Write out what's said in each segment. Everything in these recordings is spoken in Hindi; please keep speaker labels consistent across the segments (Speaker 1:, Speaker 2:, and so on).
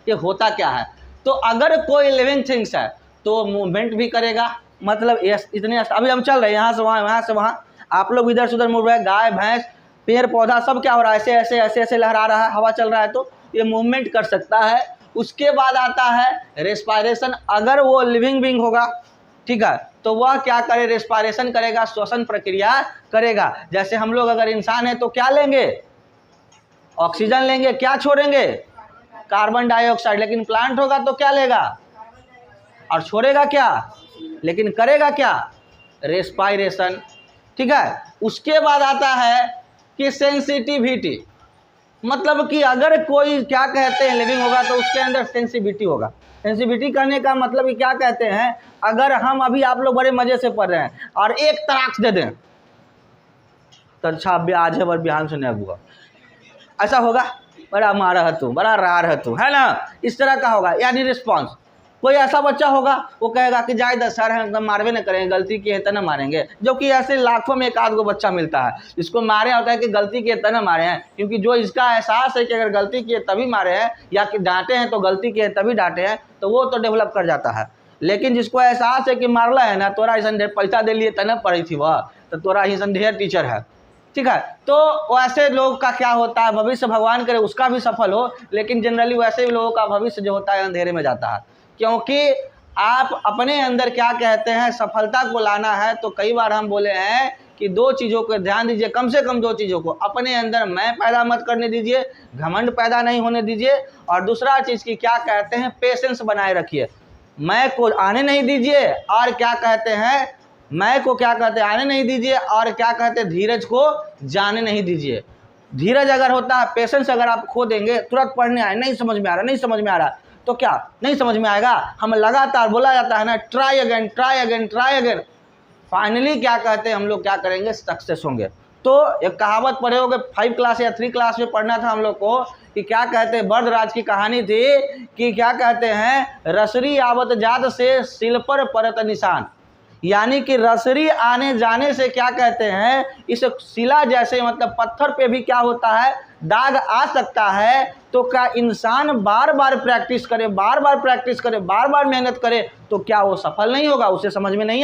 Speaker 1: ये होता क्या है। तो अगर कोई लिविंग थिंग्स है तो मूवमेंट भी करेगा, मतलब इतने अभी हम चल रहे हैं यहाँ से वहाँ, यहाँ से वहाँ, आप लोग इधर से उधर मुड़ रहे हैं, गाय भैंस पेड़ पौधा सब क्या हो रहा है, ऐसे ऐसे ऐसे ऐसे लहरा रहा है, हवा चल रहा है, तो ये मूवमेंट कर सकता है। उसके बाद आता है रेस्पायरेशन, अगर वो लिविंग बीइंग होगा, ठीक है, तो वह क्या करे, रेस्पायरेशन करेगा, श्वसन प्रक्रिया करेगा। जैसे हम लोग अगर इंसान है तो क्या लेंगे, ऑक्सीजन लेंगे, क्या छोड़ेंगे, कार्बन डाइऑक्साइड। लेकिन प्लांट होगा तो क्या लेगा और छोड़ेगा क्या, लेकिन करेगा क्या, रेस्पायरेशन, ठीक है। उसके बाद आता है कि सेंसिटिविटी, मतलब कि अगर कोई क्या कहते हैं लिविंग होगा तो उसके अंदर सेंसिटिविटी होगा। सेंसिटिविटी करने का मतलब कि क्या कहते हैं, अगर हम अभी आप लोग बड़े मजे से पढ़ रहे हैं और एक तराक दे दें तो अच्छा आज है बिहान से नहीं हुआ, ऐसा होगा, बड़ा मारा है तू, बड़ा रार है तू, है ना, इस तरह का होगा, यानी रिस्पॉन्स। कोई ऐसा बच्चा होगा वो कहेगा कि जाए 10 सर हैं मारवे न करेंगे, गलती की है तो न मारेंगे, जो कि ऐसे लाखों में एक आध गो बच्चा मिलता है जिसको मारे होता है कि गलती की है तो न मारे हैं, क्योंकि जो इसका एहसास है कि अगर गलती की है तभी मारे हैं या कि डांटे हैं तो गलती की है तभी डांटे हैं, तो वो तो डेवलप कर जाता है। लेकिन जिसको एहसास है कि मारला है ना, तोरा ऐसा पैसा दे लिए तो न पढ़ी थी वह, तो तोरा ही ढेर टीचर है, ठीक है। तो वैसे लोग का क्या होता है, भविष्य भगवान करे उसका भी सफल हो, लेकिन जनरली वैसे भी लोगों का भविष्य जो होता है अंधेरे में जाता है, क्योंकि आप अपने अंदर क्या कहते हैं सफलता को लाना है। तो कई बार हम बोले हैं कि 2 चीज़ों को ध्यान दीजिए, कम से कम 2 चीज़ों को, अपने अंदर मैं पैदा मत करने दीजिए, घमंड पैदा नहीं होने दीजिए, और दूसरा चीज़ की क्या कहते हैं पेशेंस बनाए रखिए, मैं को आने नहीं दीजिए, और क्या कहते हैं मैं को क्या कहते हैं आने नहीं दीजिए, और क्या कहते हैं धीरज को जाने नहीं दीजिए। धीरज अगर होता है, पेशेंस अगर आप खो देंगे, तुरंत पढ़ने आए, नहीं समझ में आ रहा, नहीं समझ में आ रहा, तो क्या नहीं समझ में आएगा, हम लगातार बोला जाता है ना, try again try again try again, finally क्या कहते हैं हम लोग क्या करेंगे, सक्सेस होंगे। तो एक कहावत पढ़े होगे 5 क्लास या 3 क्लास में पढ़ना था हम लोग को, कि क्या कहते हैं बर्दराज की कहानी थी कि क्या कहते हैं रसरी आवत जात से सिल पर परत निशान, यानी कि रसरी आने जाने से क्या कहते हैं इस शिला जैसे मतलब पत्थर पे भी क्या होता है दाग आ सकता है। तो क्या इंसान बार बार प्रैक्टिस करे, बार बार प्रैक्टिस करे, बार बार मेहनत करे, तो क्या वो सफल नहीं होगा, उसे समझ में नहीं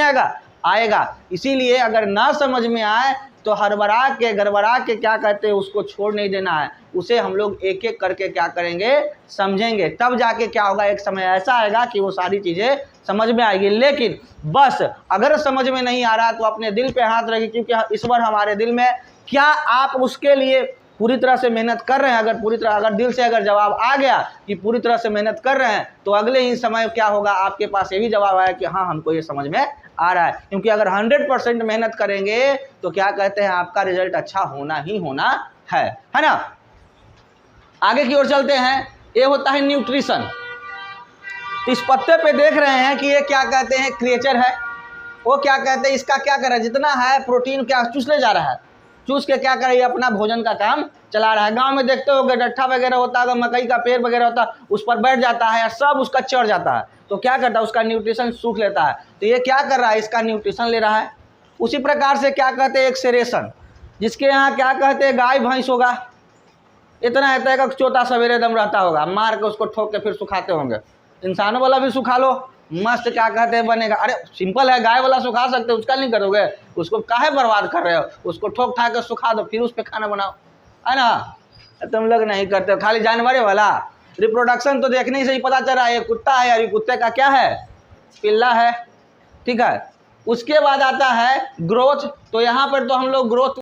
Speaker 1: आएगा। इसीलिए अगर ना समझ में आए तो हड़बड़ा के गड़बड़ा के क्या कहते हैं उसको छोड़ नहीं देना है, उसे हम लोग एक एक करके क्या करेंगे समझेंगे, तब जाके क्या होगा, एक समय ऐसा आएगा कि वो सारी चीज़ें समझ में आएगी। लेकिन बस अगर समझ में नहीं आ रहा तो अपने दिल पे हाथ रखिए, क्योंकि ईश्वर हमारे दिल में, क्या आप उसके लिए पूरी तरह से मेहनत कर रहे हैं, अगर पूरी तरह अगर दिल से अगर जवाब आ गया कि पूरी तरह से मेहनत कर रहे हैं, तो अगले ही समय क्या होगा आपके पास ये भी जवाब आया कि हाँ हमको ये समझ में आ रहा है। क्योंकि अगर 100% मेहनत करेंगे तो क्या कहते हैं आपका रिजल्ट अच्छा होना ही होना है ना। आगे की ओर चलते हैं, ये होता है न्यूट्रिशन। इस पत्ते पे देख रहे हैं कि ये क्या कहते हैं क्रिएचर है, वो क्या कहते हैं इसका क्या कर रहा है, जितना है प्रोटीन क्या चूस ले जा रहा है, चूस के क्या कर रही है अपना भोजन का काम चला रहा है। गांव में देखते हो डट्ठा वगैरह होता है, मकई का पेड़ वगैरह होता है, उस पर बैठ जाता है और सब उसका चढ़ जाता है, तो क्या करता है उसका न्यूट्रिशन सूख लेता है। तो ये क्या कर रहा है, इसका न्यूट्रिशन ले रहा है। उसी प्रकार से क्या कहते हैं एक्सरेशन, जिसके यहाँ क्या कहते हैं गाय भैंस होगा, इतना है कि चौथा सवेरे दम रहता होगा, मार के उसको ठोक के फिर सुखाते होंगे। इंसानों वाला भी सुखा लो, मस्त क्या कहते हैं बनेगा। अरे सिंपल है, गाय वाला सुखा सकते हो, उसका नहीं करोगे, उसको काहे बर्बाद कर रहे हो, उसको ठोक ठा के सुखा दो, फिर उस पर खाना बनाओ, है ना। तुम लोग नहीं करते हो, खाली जानवरे वाला। रिप्रोडक्शन तो देखने से ही पता चल रहा है ये कुत्ता है यार, ये कुत्ते का क्या है, पिल्ला है, ठीक है। उसके बाद आता है ग्रोथ, तो यहाँ पर तो हम लोग ग्रोथ